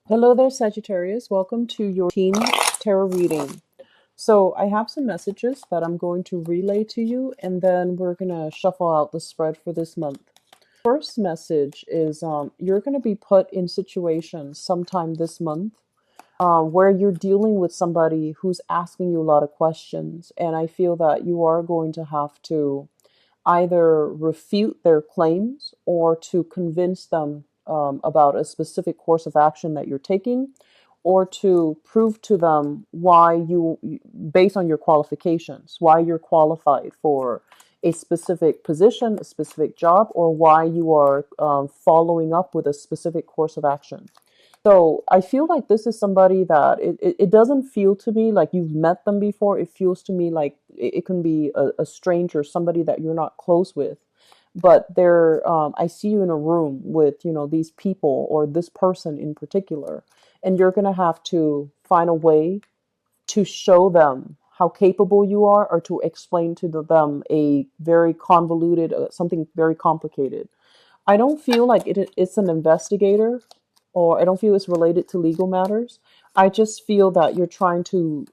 Hello there, Sagittarius. Welcome to your teen tarot reading. So I have some messages that I'm going to relay to you, and then we're going to shuffle out the spread for this month. First message is you're going to be put in situations sometime this month where you're dealing with somebody who's asking you a lot of questions. And I feel that you are going to have to either refute their claims or to convince them about a specific course of action that you're taking, or to prove to them why based on your qualifications, why you're qualified for a specific position, a specific job, or why you are following up with a specific course of action. So I feel like this is somebody that it doesn't feel to me like you've met them before. It feels to me like it can be a stranger, somebody that you're not close with. But I see you in a room with, these people or this person in particular, and you're going to have to find a way to show them how capable you are, or to explain to them a very convoluted, something very complicated. I don't feel like it's an investigator, or I don't feel it's related to legal matters. I just feel that you're trying to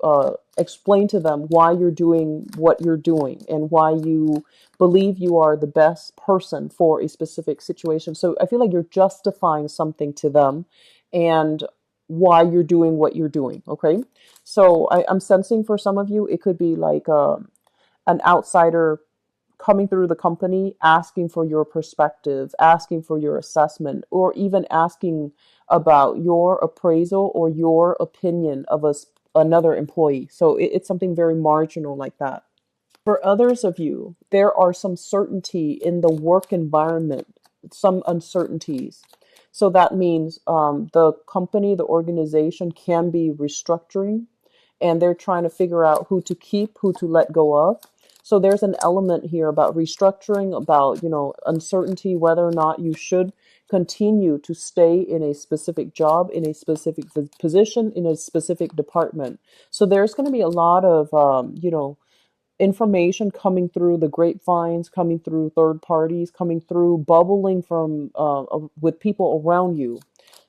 explain to them why you're doing what you're doing and why you believe you are the best person for a specific situation. So I feel like you're justifying something to them and why you're doing what you're doing. Okay. So I'm sensing for some of you, it could be like an outsider coming through the company, asking for your perspective, asking for your assessment, or even asking about your appraisal or your opinion of another employee. So it's something very marginal like that. For others of you, there are some certainty in the work environment, some uncertainties. So that means the company, the organization can be restructuring, and they're trying to figure out who to keep, who to let go of. So there's an element here about restructuring, about, uncertainty, whether or not you should continue to stay in a specific job, in a specific position, in a specific department. So there's going to be a lot of, information coming through the grapevines, coming through third parties, coming through, bubbling from with people around you.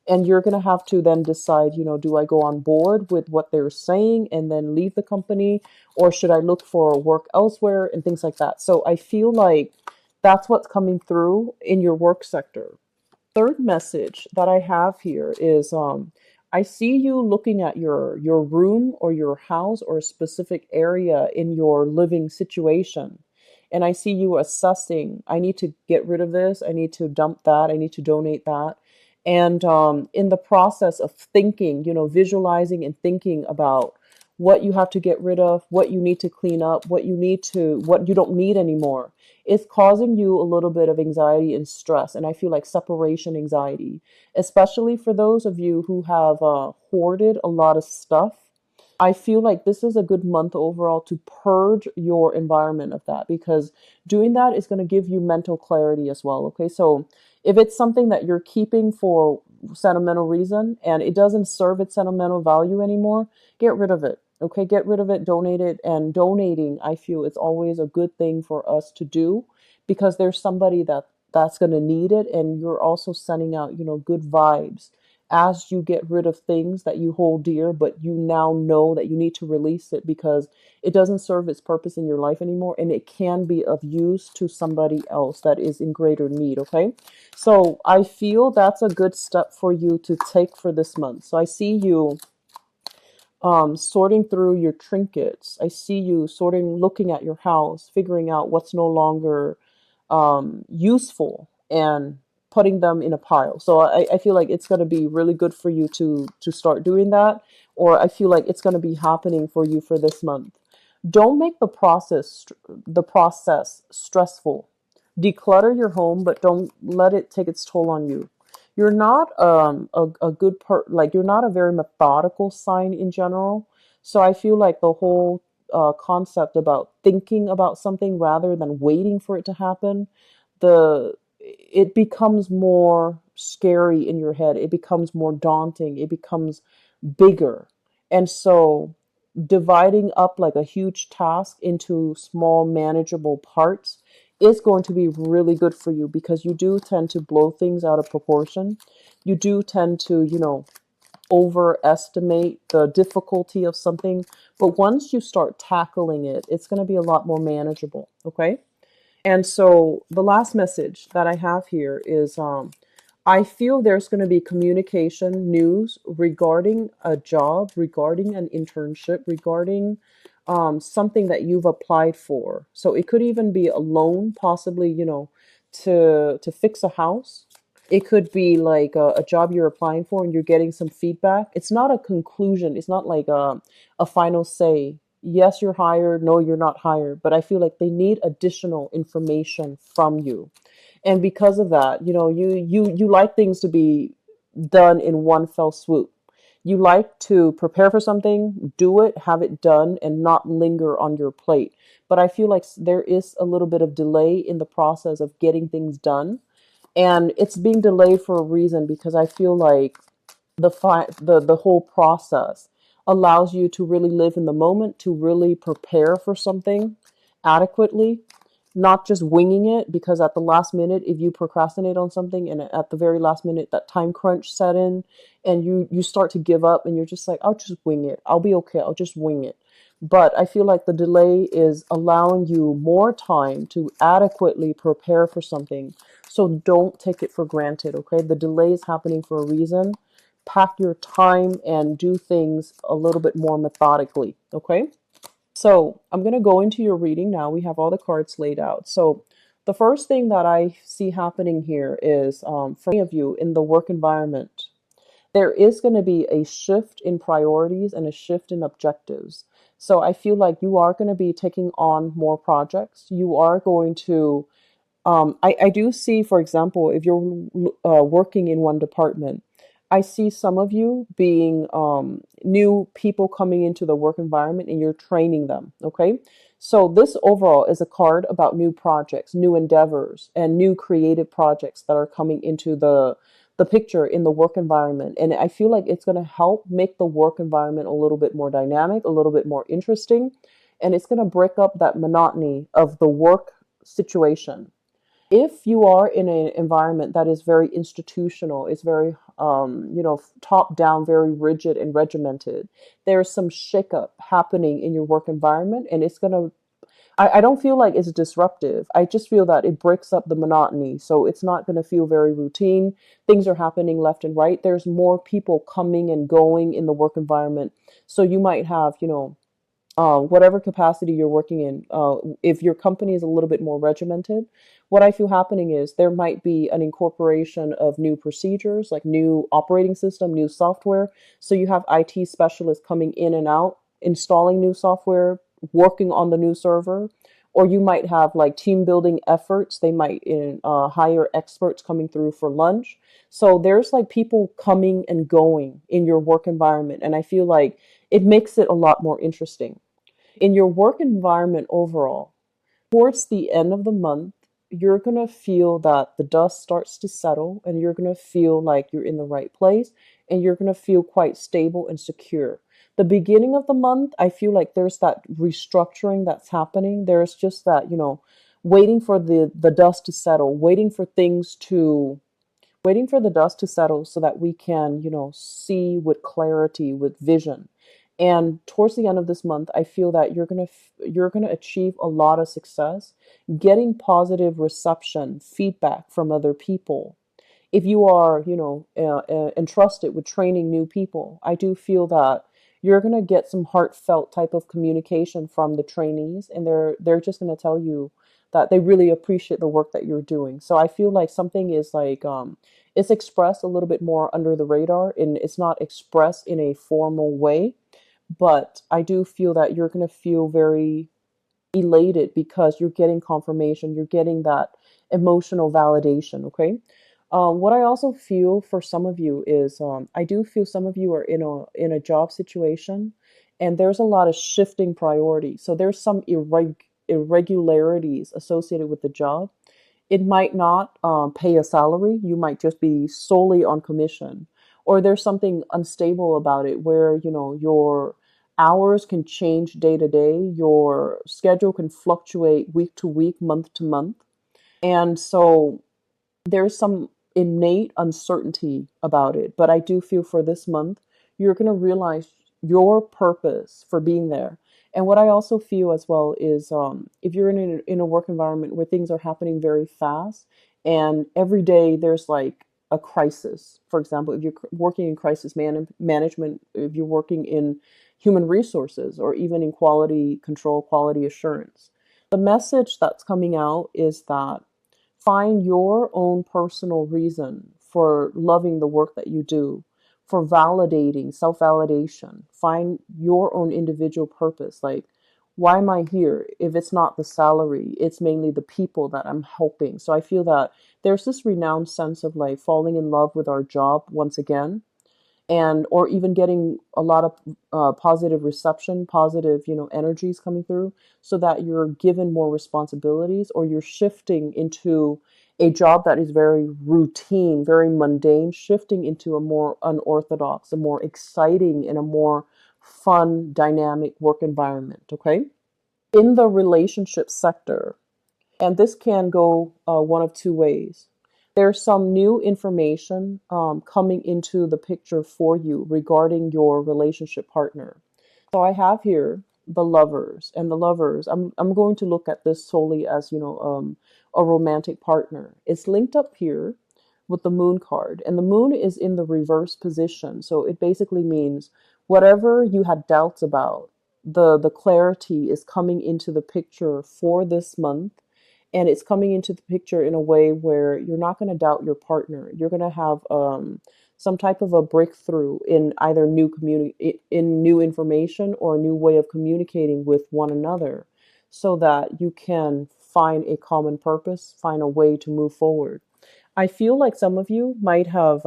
And you're going to have to then decide, do I go on board with what they're saying and then leave the company, or should I look for work elsewhere and things like that. So I feel like that's what's coming through in your work sector. Third message that I have here is I see you looking at your room or your house or a specific area in your living situation. And I see you assessing, I need to get rid of this, I need to dump that, I need to donate that. And in the process of thinking, visualizing and thinking about what you have to get rid of, what you need to clean up, what you don't need anymore, it's causing you a little bit of anxiety and stress. And I feel like separation anxiety, especially for those of you who have hoarded a lot of stuff. I feel like this is a good month overall to purge your environment of that, because doing that is going to give you mental clarity as well. Okay. So if it's something that you're keeping for sentimental reason and it doesn't serve its sentimental value anymore, get rid of it. Okay. Get rid of it, donate it. And donating, I feel it's always a good thing for us to do, because there's somebody that's going to need it. And you're also sending out, good vibes as you get rid of things that you hold dear, but you now know that you need to release it because it doesn't serve its purpose in your life anymore, and it can be of use to somebody else that is in greater need. Okay. So I feel that's a good step for you to take for this month. So I see you sorting through your trinkets. I see you looking at your house, figuring out what's no longer useful, and putting them in a pile. So I feel like it's going to be really good for you to start doing that, or I feel like it's going to be happening for you for this month. Don't make the process stressful. Declutter your home, but don't let it take its toll on you. You're not a good like you're not a very methodical sign in general. So I feel like the whole concept about thinking about something rather than waiting for it to happen, the it becomes more scary in your head. It becomes more daunting. It becomes bigger. And so dividing up like a huge task into small manageable parts is going to be really good for you, because you do tend to blow things out of proportion. You do tend to, overestimate the difficulty of something, but once you start tackling it, it's going to be a lot more manageable. Okay. And so the last message that I have here is I feel there's going to be communication news regarding a job, regarding an internship, regarding something that you've applied for. So it could even be a loan, possibly, to fix a house. It could be like a job you're applying for and you're getting some feedback. It's not a conclusion. It's not like a final say. Yes, you're hired. No, you're not hired. But I feel like they need additional information from you. And because of that, you like things to be done in one fell swoop. You like to prepare for something, do it, have it done, and not linger on your plate. But I feel like there is a little bit of delay in the process of getting things done, and it's being delayed for a reason, because I feel like the whole process allows you to really live in the moment, to really prepare for something adequately, not just winging it, because at the last minute, if you procrastinate on something and at the very last minute that time crunch set in, and you start to give up and you're just like, I'll just wing it, I'll be okay, I'll just wing it. But I feel like the delay is allowing you more time to adequately prepare for something. So don't take it for granted, okay? The delay is happening for a reason. Pack your time and do things a little bit more methodically, okay? So I'm going to go into your reading now. We have all the cards laid out. So the first thing that I see happening here is for many of you in the work environment, there is going to be a shift in priorities and a shift in objectives. So I feel like you are going to be taking on more projects. You are going to I do see, for example, if you're working in one department, I see some of you being new people coming into the work environment and you're training them. Okay. So this overall is a card about new projects, new endeavors, and new creative projects that are coming into the picture in the work environment. And I feel like it's going to help make the work environment a little bit more dynamic, a little bit more interesting. And it's going to break up that monotony of the work situation. If you are in an environment that is very institutional, it's very, top down, very rigid and regimented, there's some shakeup happening in your work environment, and it's going to, I don't feel like it's disruptive. I just feel that it breaks up the monotony. So it's not going to feel very routine. Things are happening left and right. There's more people coming and going in the work environment. So you might have, whatever capacity you're working in, if your company is a little bit more regimented, what I feel happening is there might be an incorporation of new procedures, like new operating system, new software. So you have IT specialists coming in and out, installing new software, working on the new server. Or you might have like team building efforts. They might hire experts coming through for lunch. So there's like people coming and going in your work environment. And I feel like it makes it a lot more interesting. In your work environment overall, towards the end of the month, you're going to feel that the dust starts to settle and you're going to feel like you're in the right place and you're going to feel quite stable and secure. The beginning of the month, I feel like there's that restructuring that's happening. There's just that, waiting for the dust to settle, waiting for the dust to settle so that we can, see with clarity, with vision. And towards the end of this month, I feel that you're gonna achieve a lot of success, getting positive reception, feedback from other people. If you are, entrusted with training new people, I do feel that you're gonna get some heartfelt type of communication from the trainees, and they're just gonna tell you that they really appreciate the work that you're doing. So I feel like something is like it's expressed a little bit more under the radar, and it's not expressed in a formal way. But I do feel that you're going to feel very elated because you're getting confirmation, you're getting that emotional validation. Okay. What I also feel for some of you is I do feel some of you are in a job situation, and there's a lot of shifting priorities. So there's some irregularities associated with the job. It might not pay a salary. You might just be solely on commission, or there's something unstable about it where your hours can change day to day, your schedule can fluctuate week to week, month to month, and so there's some innate uncertainty about it. But I do feel for this month, you're going to realize your purpose for being there. And what I also feel as well is if you're in a work environment where things are happening very fast and every day there's like a crisis. For example, if you're working in crisis management, if you're working in human resources or even in quality control, quality assurance, the message that's coming out is that find your own personal reason for loving the work that you do, for validating, self validation. Find your own individual purpose. Like, why am I here? If it's not the salary, it's mainly the people that I'm helping. So I feel that there's this renowned sense of like falling in love with our job once again, and or even getting a lot of positive reception, positive, energies coming through, so that you're given more responsibilities, or you're shifting into a job that is very routine, very mundane, shifting into a more unorthodox, a more exciting, and a more fun, dynamic work environment. Okay, in the relationship sector, and this can go one of two ways. There's some new information coming into the picture for you regarding your relationship partner. So I have here the lovers, and the lovers, I'm going to look at this solely as, a romantic partner. It's linked up here with the moon card, and the moon is in the reverse position. So it basically means whatever you had doubts about, the clarity is coming into the picture for this month, and it's coming into the picture in a way where you're not going to doubt your partner. You're going to have some type of a breakthrough in either in new information or a new way of communicating with one another, so that you can find a common purpose, find a way to move forward. I feel like some of you might have.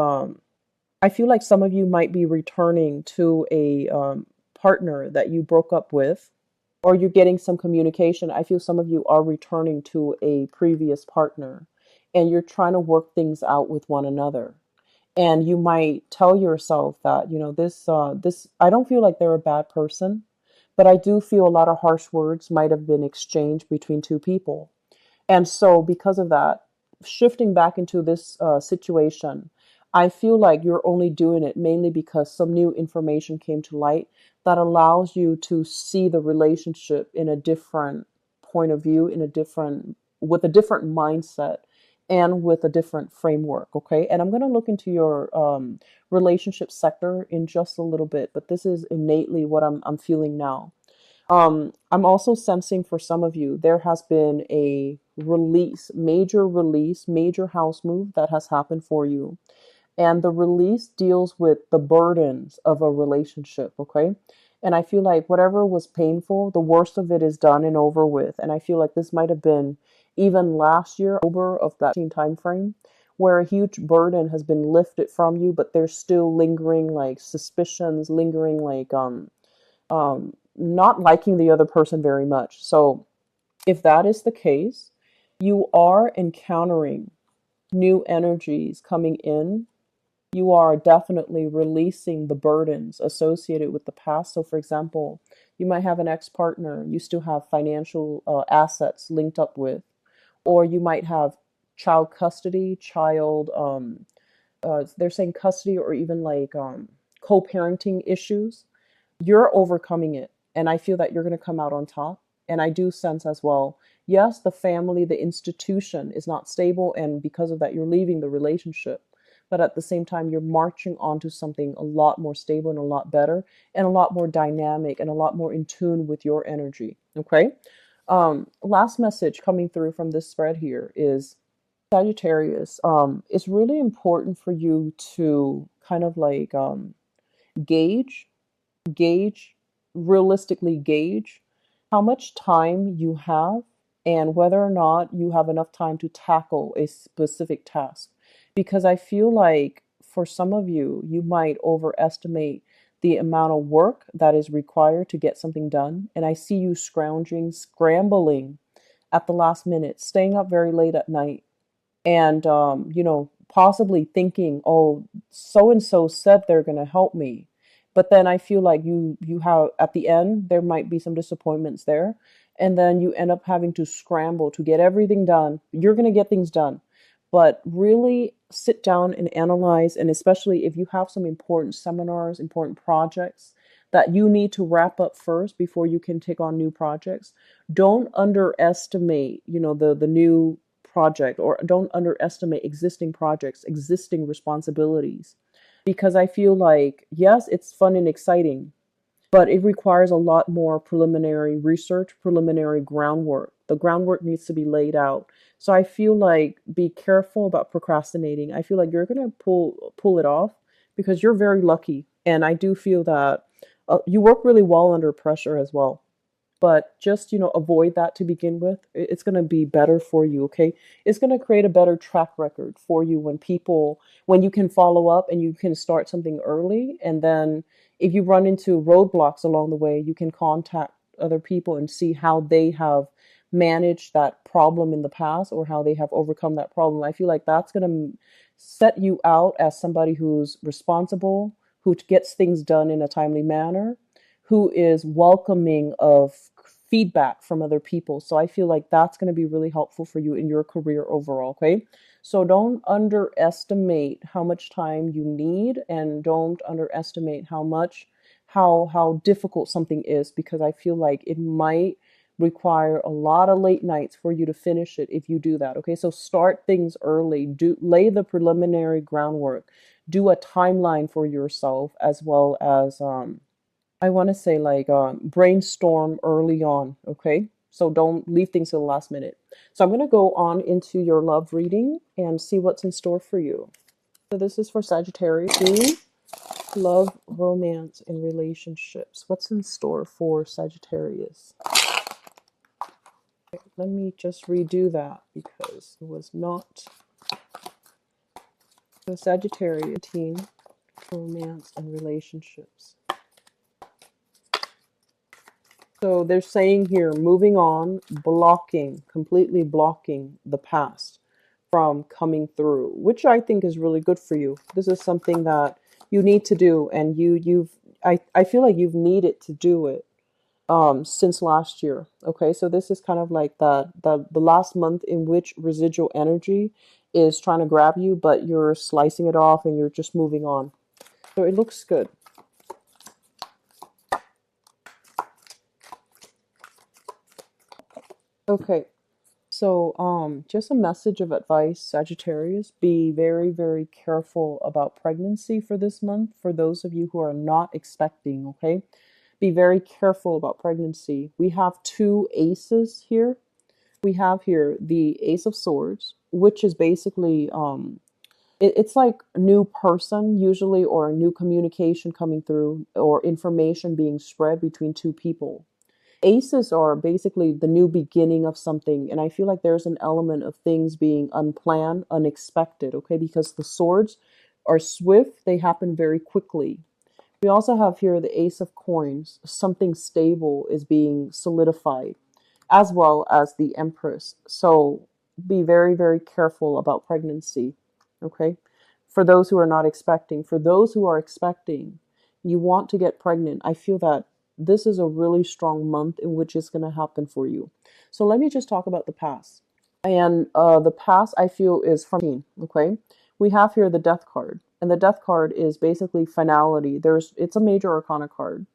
I feel like some of you might be returning to a partner that you broke up with, or you're getting some communication. I feel some of you are returning to a previous partner and you're trying to work things out with one another. And you might tell yourself that, this, I don't feel like they're a bad person, but I do feel a lot of harsh words might have been exchanged between two people. And so, because of that, shifting back into this situation, I feel like you're only doing it mainly because some new information came to light that allows you to see the relationship in a different point of view, with a different mindset and with a different framework. Okay. And I'm going to look into your relationship sector in just a little bit, but this is innately what I'm feeling now. I'm also sensing for some of you, there has been a release, major house move that has happened for you. And the release deals with the burdens of a relationship, okay? And I feel like whatever was painful, the worst of it is done and over with. And I feel like this might have been even last year, October of that time frame, where a huge burden has been lifted from you, but there's still lingering like suspicions, lingering like not liking the other person very much. So if that is the case, you are encountering new energies coming in. You are definitely releasing the burdens associated with the past. So, for example, you might have an ex-partner you still have financial assets linked up with, or you might have child custody, they're saying custody, or even like co-parenting issues. You're overcoming it. And I feel that you're going to come out on top. And I do sense as well, yes, the family, the institution is not stable. And because of that, you're leaving the relationship. But at the same time, you're marching onto something a lot more stable and a lot better and a lot more dynamic and a lot more in tune with your energy. Okay. Last message coming through from this spread here is Sagittarius. It's really important for you to kind of like gauge gauge, realistically gauge how much time you have and whether or not you have enough time to tackle a specific task. Because I feel like for some of you, you might overestimate the amount of work that is required to get something done. And I see you scrambling at the last minute, staying up very late at night, and possibly thinking, oh, so and so said they're going to help me, but then I feel like you have, at the end there might be some disappointments there, and then you end up having to scramble to get everything done. You're going to get things done, but really sit down and analyze. And especially if you have some important seminars, important projects that you need to wrap up first before you can take on new projects, don't underestimate, the new project, or don't underestimate existing projects, existing responsibilities. Because I feel like, yes, it's fun and exciting, but it requires a lot more preliminary research, preliminary groundwork. The groundwork needs to be laid out. So I feel like be careful about procrastinating. I feel like you're going to pull it off because you're very lucky. And I do feel that you work really well under pressure as well. But just, avoid that to begin with. It's going to be better for you, okay? It's going to create a better track record for you when you can follow up and you can start something early. And then if you run into roadblocks along the way, you can contact other people and see how they have managed that problem in the past or how they have overcome that problem. I feel like that's going to set you out as somebody who's responsible, who gets things done in a timely manner, who is welcoming of feedback from other people. So I feel like that's going to be really helpful for you in your career overall, okay? So don't underestimate how much time you need, and don't underestimate how difficult something is, because I feel like it might require a lot of late nights for you to finish it if you do that, okay? So start things early, lay the preliminary groundwork, do a timeline for yourself, as well as I want to say, like, brainstorm early on, okay? So don't leave things to the last minute. So I'm going to go on into your love reading and see what's in store for you. So this is for Sagittarius. Love, romance, and relationships. What's in store for Sagittarius? Okay, let me just redo that because it was not. So Sagittarius, teen, romance, and relationships. So they're saying here, moving on, completely blocking the past from coming through, which I think is really good for you. This is something that you need to do, and I feel like you've needed to do it since last year. Okay, so this is kind of like the last month in which residual energy is trying to grab you, but you're slicing it off and you're just moving on. So it looks good. Okay, so just a message of advice, Sagittarius. Be very, very careful about pregnancy for this month, for those of you who are not expecting, okay? Be very careful about pregnancy. We have two aces here. We have here the Ace of Swords, which is basically, it's like a new person usually, or a new communication coming through, or information being spread between two people. Aces are basically the new beginning of something, and I feel like there's an element of things being unplanned, unexpected, okay? Because the swords are swift, they happen very quickly. We also have here the Ace of Coins. Something stable is being solidified, as well as the Empress. So be very, very careful about pregnancy, okay? For those who are not expecting. For those who are expecting, you want to get pregnant. I feel that this is a really strong month in which it's going to happen for you. So let me just talk about the past. And the past, I feel, is from, okay? We have here the Death card. And the Death card is basically finality. It's a major arcana card.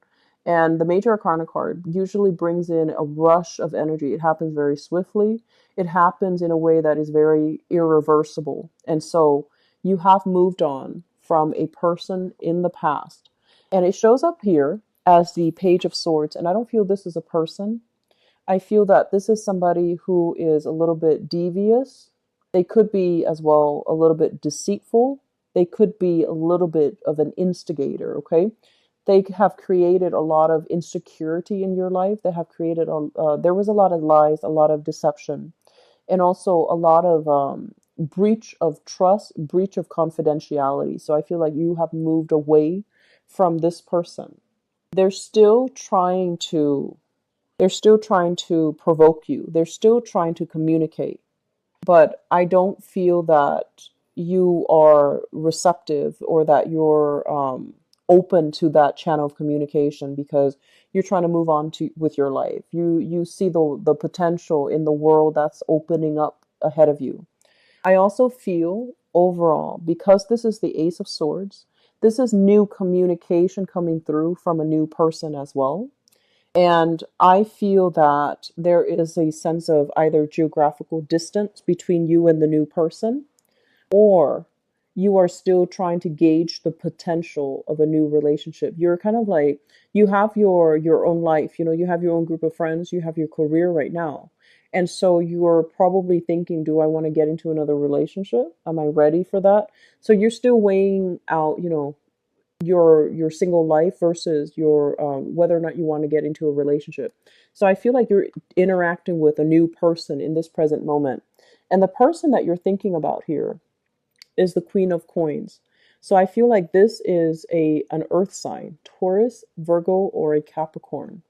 And the major arcana card usually brings in a rush of energy. It happens very swiftly. It happens in a way that is very irreversible. And so you have moved on from a person in the past. And it shows up here as the Page of Swords. And I don't feel this is a person. I feel that this is somebody who is a little bit devious. They could be as well a little bit deceitful. They could be a little bit of an instigator, okay? They have created a lot of insecurity in your life. They have created, there was a lot of lies, a lot of deception, and also a lot of breach of trust, breach of confidentiality. So I feel like you have moved away from this person. They're still trying to provoke you. They're still trying to communicate. But I don't feel that you are receptive, or that you're open to that channel of communication, because you're trying to move on with your life. You see the potential in the world that's opening up ahead of you. I also feel overall, because this is the Ace of Swords, this is new communication coming through from a new person as well. And I feel that there is a sense of either geographical distance between you and the new person, or you are still trying to gauge the potential of a new relationship. You're kind of like, you have your own life, you have your own group of friends, you have your career right now. And so you're probably thinking, do I want to get into another relationship? Am I ready for that? So you're still weighing out, your single life versus your whether or not you want to get into a relationship. So I feel like you're interacting with a new person in this present moment. And the person that you're thinking about here is the Queen of Coins. So I feel like this is an earth sign, Taurus, Virgo, or a Capricorn.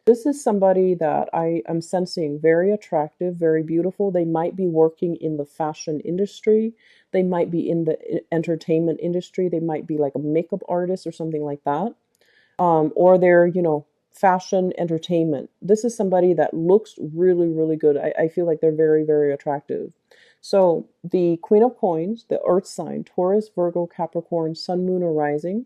This is somebody that I am sensing very attractive, very beautiful. They might be working in the fashion industry. They might be in the entertainment industry. They might be like a makeup artist or something like that. Or they're, fashion entertainment. This is somebody that looks really, really good. I feel like they're very, very attractive. So the Queen of Coins, the earth sign, Taurus, Virgo, Capricorn, Sun, Moon, or Rising.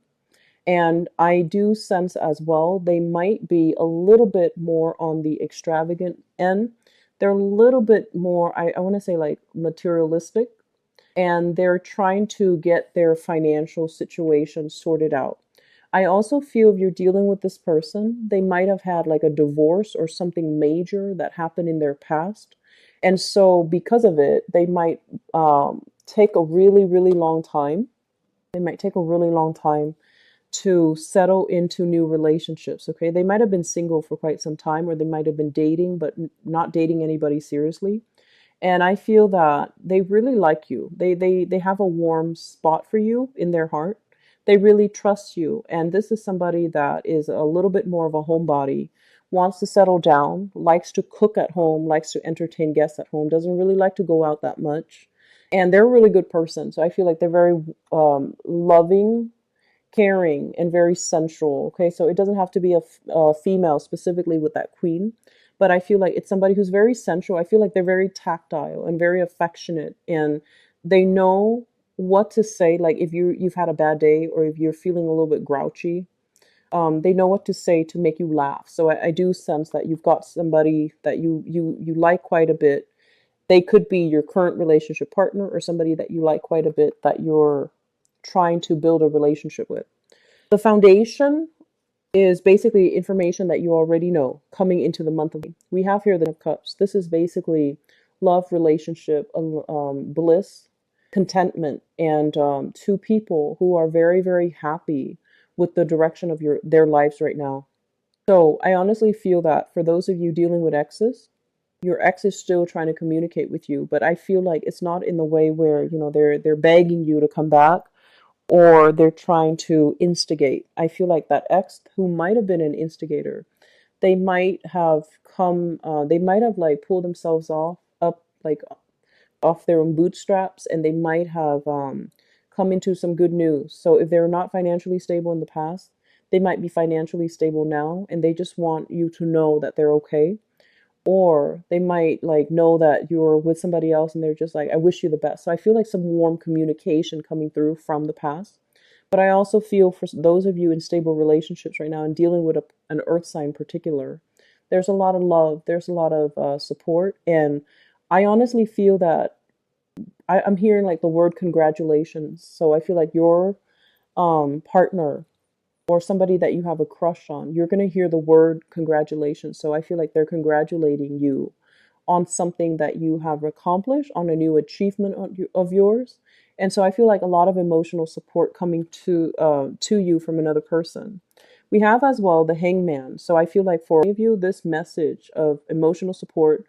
And I do sense as well, they might be a little bit more on the extravagant end. They're a little bit more, I want to say like materialistic, and they're trying to get their financial situation sorted out. I also feel if you're dealing with this person, they might have had like a divorce or something major that happened in their past. And so because of it, they might take a really, really long time. They might take a really long time to settle into new relationships. Okay. They might have been single for quite some time, or they might have been dating, but not dating anybody seriously. And I feel that they really like you. They have a warm spot for you in their heart. They really trust you. And this is somebody that is a little bit more of a homebody, wants to settle down, likes to cook at home, likes to entertain guests at home, doesn't really like to go out that much. And they're a really good person. So I feel like they're very loving, caring, and very sensual. Okay, so it doesn't have to be a female specifically with that queen, but I feel like it's somebody who's very sensual. I feel like they're very tactile and very affectionate, and they know what to say. Like if you've had a bad day, or if you're feeling a little bit grouchy, they know what to say to make you laugh. So I do sense that you've got somebody that you like quite a bit. They could be your current relationship partner, or somebody that you like quite a bit that you're trying to build a relationship with. The foundation is basically information that you already know coming into the month of May. We have here the Ten of Cups. This is basically love, relationship, bliss, contentment, and two people who are very, very happy with the direction of their lives right now. So I honestly feel that for those of you dealing with exes, your ex is still trying to communicate with you, but I feel like it's not in the way where, they're begging you to come back, or they're trying to instigate. I feel like that ex who might have been an instigator, they might have they might have like pulled themselves off their own bootstraps, and they might have come into some good news. So if they're not financially stable in the past, they might be financially stable now, and they just want you to know that they're okay. Or they might like know that you're with somebody else, and they're just like, I wish you the best. So I feel like some warm communication coming through from the past. But I also feel for those of you in stable relationships right now and dealing with an earth sign in particular, there's a lot of love, there's a lot of support. And I honestly feel that I'm hearing like the word congratulations. So I feel like your partner, or somebody that you have a crush on, you're going to hear the word congratulations. So I feel like they're congratulating you on something that you have accomplished, on a new achievement of yours. And so I feel like a lot of emotional support coming to you from another person. We have as well the Hangman. So I feel like for any of you, this message of emotional support,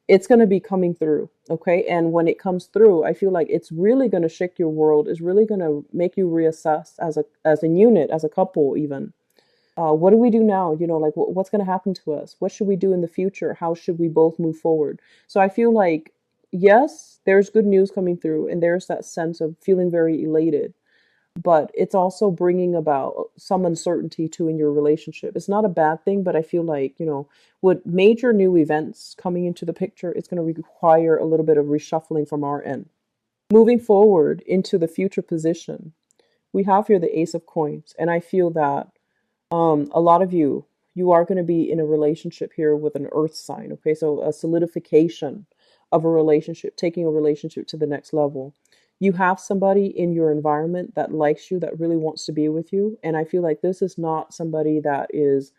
it's going to be coming through. Okay. And when it comes through, I feel like it's really going to shake your world. It's really going to make you reassess as a unit, as a couple, even. What do we do now? Like what's going to happen to us? What should we do in the future? How should we both move forward? So I feel like, yes, there's good news coming through, and there's that sense of feeling very elated, but it's also bringing about some uncertainty too in your relationship. It's not a bad thing, but I feel like, with major new events coming into the picture, it's going to require a little bit of reshuffling from our end. Moving forward into the future position, we have here the Ace of Coins, and I feel that a lot of you are going to be in a relationship here with an earth sign. Okay, so a solidification of a relationship, taking a relationship to the next level. You have somebody in your environment that likes you, that really wants to be with you, and I feel like this is not somebody that is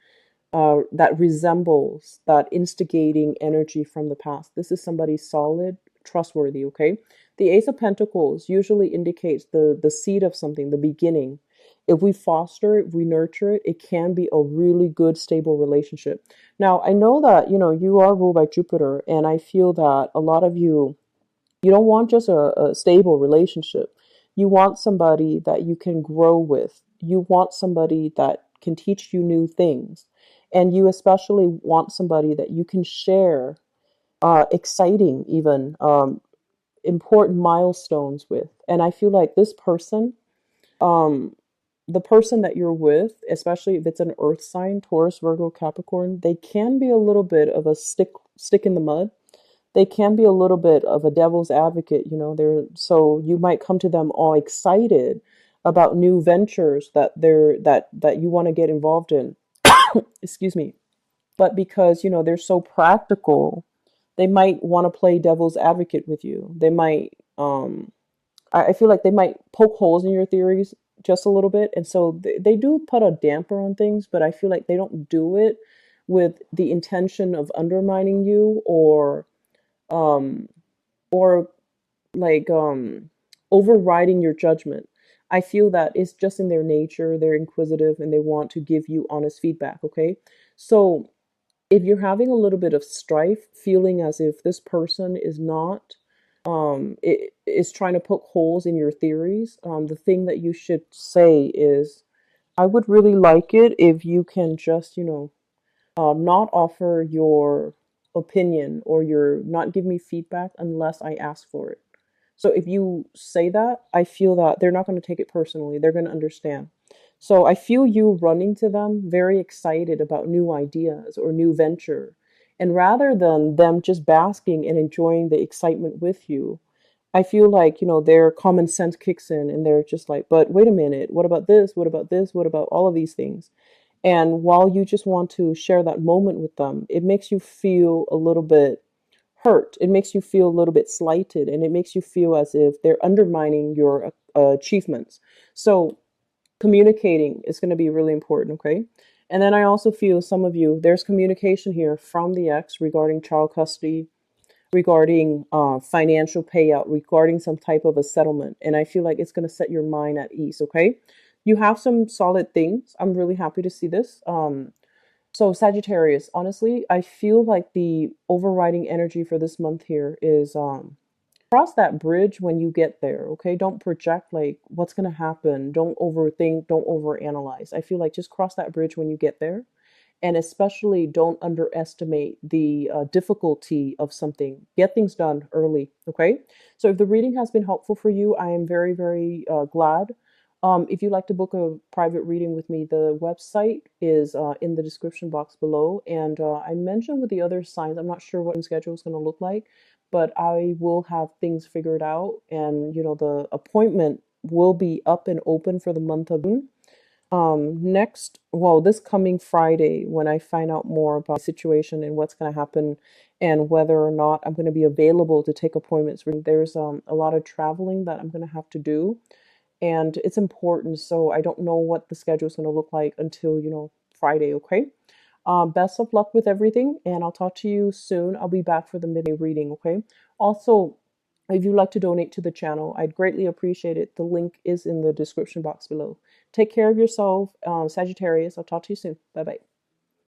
that resembles that instigating energy from the past. This is somebody solid, trustworthy. Okay, the Ace of Pentacles usually indicates the seed of something, the beginning. If we foster it, we nurture it, it can be a really good, stable relationship. Now, I know that, you are ruled by Jupiter, and I feel that a lot of you don't want just a stable relationship. You want somebody that you can grow with. You want somebody that can teach you new things. And you especially want somebody that you can share exciting, even important milestones with. And I feel like this person, um, the person that you're with, especially if it's an earth sign, Taurus, Virgo, Capricorn, they can be a little bit of a stick in the mud. They can be a little bit of a devil's advocate, they're so you might come to them all excited about new ventures that you want to get involved in. Excuse me. But because, they're so practical, they might want to play devil's advocate with you. They might I feel like they might poke holes in your theories just a little bit. And so they do put a damper on things, but I feel like they don't do it with the intention of undermining you um or like overriding your judgment. I feel that it's just in their nature. They're inquisitive and they want to give you honest feedback. Okay, so if you're having a little bit of strife, feeling as if this person is not is trying to poke holes in your theories, the thing that you should say is, I would really like it if you can just, not offer your opinion or your not give me feedback unless I ask for it. So if you say that, I feel that they're not going to take it personally. They're going to understand. So I feel you running to them very excited about new ideas or new venture. And rather than them just basking and enjoying the excitement with you, I feel like, their common sense kicks in and they're just like, but wait a minute, what about this? What about this? What about all of these things? And while you just want to share that moment with them, it makes you feel a little bit hurt. It makes you feel a little bit slighted, and it makes you feel as if they're undermining your achievements. So communicating is going to be really important, okay? And then I also feel some of you, there's communication here from the ex regarding child custody, regarding financial payout, regarding some type of a settlement. And I feel like it's going to set your mind at ease, okay? You have some solid things. I'm really happy to see this. So Sagittarius, honestly, I feel like the overriding energy for this month here is cross that bridge when you get there, okay? Don't project like what's going to happen. Don't overthink, don't overanalyze. I feel like just cross that bridge when you get there. And especially don't underestimate the difficulty of something. Get things done early, okay? So if the reading has been helpful for you, I am very, very glad. If you'd like to book a private reading with me, the website is in the description box below. And I mentioned with the other signs, I'm not sure what the schedule is going to look like, but I will have things figured out. And, the appointment will be up and open for the month of June. This coming Friday, when I find out more about the situation and what's going to happen and whether or not I'm going to be available to take appointments. There's a lot of traveling that I'm going to have to do, and it's important. So I don't know what the schedule is going to look like until, Friday, okay? Best of luck with everything, and I'll talk to you soon. I'll be back for the midday reading, okay? Also, if you'd like to donate to the channel, I'd greatly appreciate it. The link is in the description box below. Take care of yourself, Sagittarius. I'll talk to you soon. Bye-bye.